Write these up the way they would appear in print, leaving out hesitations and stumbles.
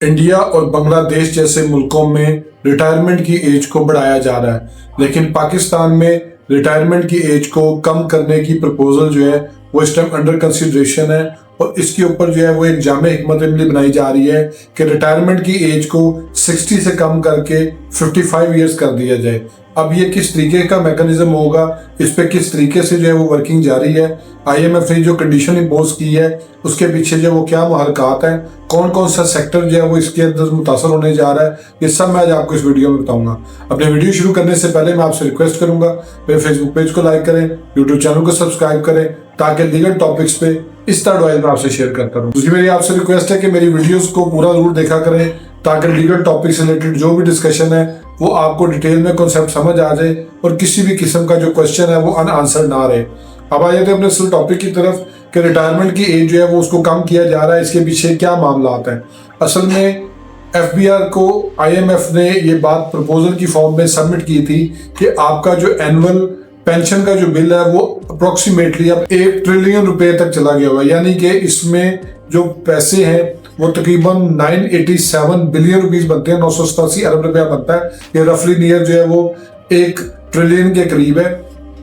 India और बांग्लादेश जैसे मुल्कों में रिटायरमेंट की एज को बढ़ाया जा रहा है, लेकिन पाकिस्तान में रिटायरमेंट की एज को कम करने की प्रपोजल जो है वो इस टाइम अंडर कंसिडरेशन है। और इसके ऊपर जो है वो एक जामे हिकमत अमली बनाई जा रही है कि रिटायरमेंट की एज को 60 से कम करके 55 ईयर्स कर दिया जाए। अब ये किस तरीके का मैकेनिज्म होगा, इस पे किस तरीके से जो है वो वर्किंग जारी है, IMF ने जो कंडीशन इम्पोज की है उसके पीछे जो वो क्या महरक़ात हैं, कौन कौन सा सेक्टर जो है वो इसके अंदर मुतासर होने जा रहा है, ये सब मैं आज आपको इस वीडियो में बताऊंगा। अपने वीडियो शुरू करने से पहले मैं आपसे रिक्वेस्ट करूंगा मेरे फेसबुक पेज को लाइक करें, यूट्यूब चैनल को सब्सक्राइब करें, ताकि लीगल टॉपिक्स पे इस तरह एडवाइस मैं आपसे शेयर करता रहूं। दूसरी मेरी आपसे रिक्वेस्ट है कि मेरी वीडियोस को पूरा जरूर देखा करें, ताकि लीगल टॉपिक से रिलेटेड जो भी डिस्कशन है वो आपको डिटेल में कॉन्सेप्ट समझ आ जाए और किसी भी किस्म का जो क्वेश्चन है वो अनआंसर्ड ना रहे। अब आ जाते हैं अपने असल टॉपिक की तरफ कि रिटायरमेंट की एज जो है वो उसको कम किया जा रहा है, इसके पीछे क्या मामला आता है। असल में FBR को IMF ने ये बात प्रपोजल की फॉर्म में सबमिट की थी कि आपका जो एनुअल पेंशन का जो बिल है वो अप्रोक्सीमेटली अब 1 ट्रिलियन रुपए तक चला गया हुआ है, यानी कि इसमें जो पैसे हैं वो तकरीबन 987 बिलियन रुपीस बनते हैं, 987 अरब रुपया बनता है। ये रफली नियर जो है वो 1 ट्रिलियन के करीब है।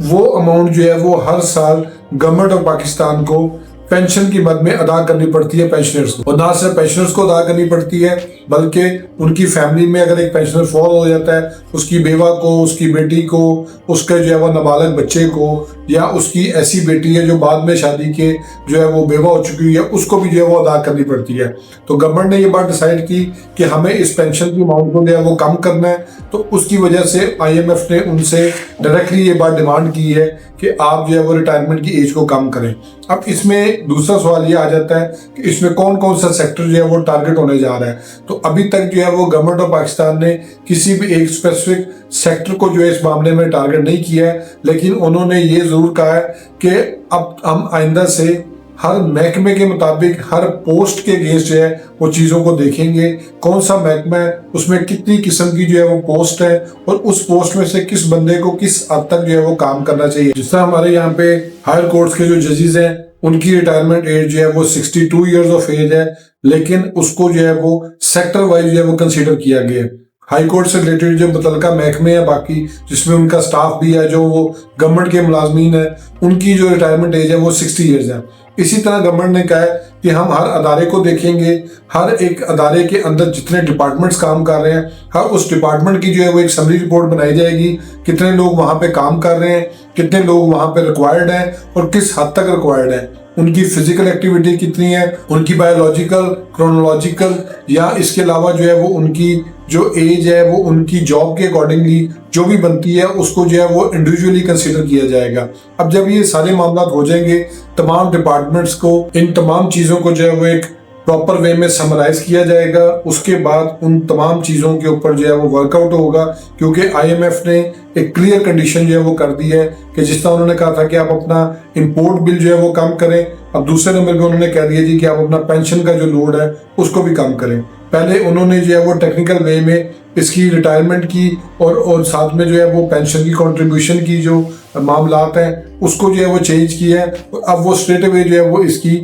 वो अमाउंट जो है वो हर साल गवर्नमेंट ऑफ पाकिस्तान को पेंशन की मद में अदा करनी पड़ती है पेंशनर्स को, और ना सिर्फ पेंशनर्स को अदा करनी पड़ती है बल्कि उनकी फैमिली में अगर एक पेंशनर फॉल हो जाता है, उसकी बेवा को, उसकी बेटी को, उसके जो है वो नाबालग बच्चे को, या उसकी ऐसी बेटी है जो बाद में शादी के जो है वो बेवा हो चुकी है, उसको भी जो है वो अदा करनी पड़ती है। तो गवर्नमेंट ने ये बात डिसाइड की कि हमें इस पेंशन की अमाउंट को जो है वो कम करना है। तो उसकी वजह से IMF ने उनसे डायरेक्टली ये बात डिमांड की है कि आप जो है वो रिटायरमेंट की एज को कम करें। अब इसमें दूसरा सवाल ये आ जाता है कि इसमें कौन कौन सा सेक्टर जो है वो टारगेट होने जा रहा है। तो अभी तक जो है वो गवर्नमेंट ऑफ पाकिस्तान ने किसी भी एक स्पेसिफिक सेक्टर को जो है इस मामले में टारगेट नहीं किया है, लेकिन उन्होंने ये जरूर कहा है कि अब हम आइंदा से हर महकमे के मुताबिक हर पोस्ट के अगेंस्ट जो है वो चीज़ों को देखेंगे, कौन सा महकमा है, उसमें कितनी किस्म की जो है वो पोस्ट है और उस पोस्ट में से किस बंदे को किस हद तक जो है वो काम करना चाहिए। जिस तरह हमारे यहाँ पे हायर कोर्ट्स के जो जजेस हैं उनकी रिटायरमेंट एज जो है वो 62 ईयर्स ऑफ एज है, लेकिन उसको जो है वो सेक्टर वाइज जो है वो कंसिडर किया गया है। हाई कोर्ट से रिलेटेड जो मुतलका महकमे हैं बाकी, जिसमें उनका स्टाफ भी है, जो वो गवर्नमेंट के मुलाजमीन है, उनकी जो रिटायरमेंट एज है वो 60 ईयर्स है। इसी तरह गवर्नमेंट ने कहा है कि हम हर अदारे को देखेंगे, हर एक अदारे के अंदर जितने डिपार्टमेंट्स काम कर रहे हैं, हर उस डिपार्टमेंट की जो है वो एक समरी रिपोर्ट बनाई जाएगी, कितने लोग वहाँ पे काम कर रहे हैं, कितने लोग वहाँ पे रिक्वायर्ड हैं और किस हद तक रिक्वायर्ड है, उनकी फिजिकल एक्टिविटी कितनी है, उनकी बायोलॉजिकल, क्रोनोलॉजिकल, या इसके अलावा जो है वो उनकी जो एज है वो उनकी जॉब के अकॉर्डिंगली जो भी बनती है उसको जो है वो इंडिविजुअली कंसीडर किया जाएगा। अब जब ये सारे मामला हो जाएंगे, तमाम डिपार्टमेंट्स को इन तमाम चीज़ों को जो है वो एक प्रॉपर वे में समराइज किया जाएगा, उसके बाद उन तमाम चीज़ों के ऊपर जो है वो वर्कआउट होगा, क्योंकि IMF ने एक क्लियर कंडीशन जो है वो कर दी है कि जिस तरह उन्होंने कहा था कि आप अपना इंपोर्ट बिल जो है वो कम करें, अब दूसरे नंबर पे उन्होंने कह दिया जी कि आप अपना पेंशन का जो लोड है उसको भी कम करें। पहले उन्होंने जो है वो टेक्निकल वे में इसकी रिटायरमेंट की और साथ में जो है वो पेंशन की कंट्रीब्यूशन की जो मामलात हैं उसको जो है वो चेंज किया है। अब वो स्ट्रेट अवे जो है वो इसकी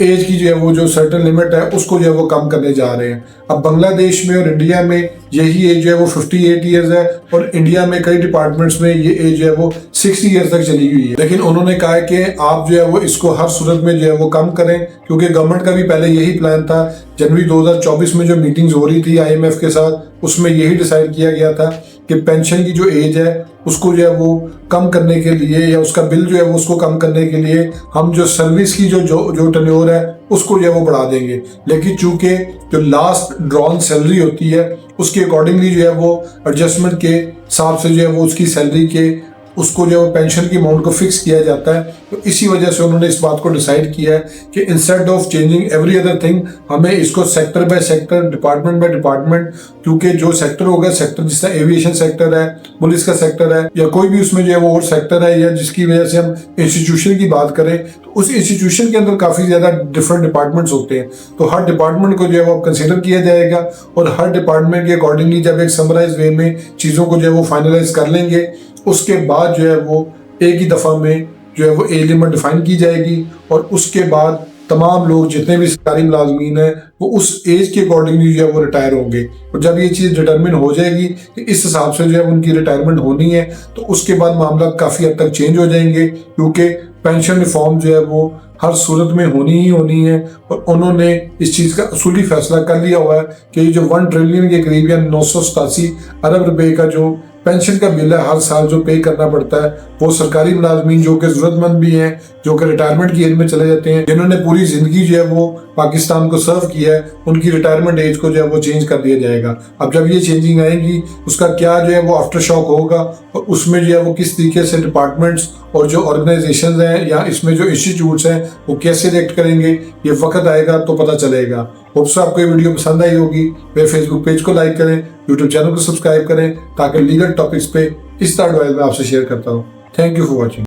एज की जो है वो जो सर्टेन लिमिट है उसको जो है वो कम करने जा रहे हैं। अब बांग्लादेश में और इंडिया में यही एज जो है वो 58 ईयर्स है, और इंडिया में कई डिपार्टमेंट्स में ये एज जो है वो 60 ईयर्स तक चली गई है। लेकिन उन्होंने कहा है कि आप जो है वो इसको हर सूरत में जो है वो कम करें, क्योंकि गवर्नमेंट का भी पहले यही प्लान था। जनवरी 2024 में जो मीटिंग्स हो रही थी IMF के साथ, उसमें यही डिसाइड किया गया था कि पेंशन की जो एज है उसको जो है वो कम करने के लिए, या उसका बिल जो है वो उसको कम करने के लिए हम जो सर्विस की जो टेन्योर है उसको जो है वो बढ़ा देंगे। लेकिन चूंकि जो लास्ट ड्रॉन सैलरी होती है उसके अकॉर्डिंगली जो है वो एडजस्टमेंट के हिसाब से जो है वो उसकी सैलरी के उसको जो पेंशन की अमाउंट को फिक्स किया जाता है। तो इसी वजह से उन्होंने इस बात को डिसाइड किया है कि instead of changing every other thing, हमें इसको sector by sector, department by department, क्योंकि जो सेक्टर होगा, सेक्टर जिस तरह एविएशन सेक्टर है, पुलिस का सेक्टर है, या कोई भी उसमें जो है वो और सेक्टर है, या जिसकी वजह से हम इंस्टीट्यूशन की बात करें तो उस इंस्टीट्यूशन के अंदर काफ़ी ज़्यादा डिफरेंट डिपार्टमेंट्स होते हैं। तो हर डिपार्टमेंट को जो है वो कंसिडर किया जाएगा, और हर डिपार्टमेंट के अकॉर्डिंगली जब एक समराइज वे में चीज़ों को जो है वो फाइनलाइज कर लेंगे, उसके बाद जो है वो एक ही दफ़ा में जो है वो एज लिमिट डिफाइन की जाएगी, और उसके बाद तमाम लोग जितने भी सरकारी मुलाजमीन हैं वो उस एज के अकॉर्डिंगली जो है वो रिटायर होंगे। और जब ये चीज़ डिटरमिन हो जाएगी कि इस हिसाब से जो है उनकी रिटायरमेंट होनी है, तो उसके बाद मामला काफ़ी हद तक चेंज हो जाएंगे, क्योंकि पेंशन रिफॉर्म जो है वो हर सूरत में होनी ही होनी है। और उन्होंने इस चीज़ का असूली फैसला कर लिया हुआ है कि जो 1 ट्रिलियन के करीब या 987 अरब रुपए का जो पेंशन का बिल है हर साल जो पे करना पड़ता है, वो सरकारी मुलाजमीन जो कि जरूरतमंद भी हैं, जो कि रिटायरमेंट की एज में चले जाते हैं, जिन्होंने पूरी जिंदगी जो है वो पाकिस्तान को सर्व किया है, उनकी रिटायरमेंट एज को जो है वो चेंज कर दिया जाएगा। अब जब ये चेंजिंग आएगी उसका क्या जो है वो आफ्टर शॉक होगा, और उसमें जो है वो किस तरीके से डिपार्टमेंट्स और जो ऑर्गेनाइजेशन हैं या इसमें जो इंस्टीट्यूट्स हैं वो कैसे रिएक्ट करेंगे, ये वक्त आएगा तो पता चलेगा। होप्स आपको ये वीडियो पसंद आई होगी। मेरे फेसबुक पेज को लाइक करें, यूट्यूब चैनल को सब्सक्राइब करें, ताकि लीगल टॉपिक्स पे इस तरह मैं आपसे शेयर करता हूँ। Thank you for watching.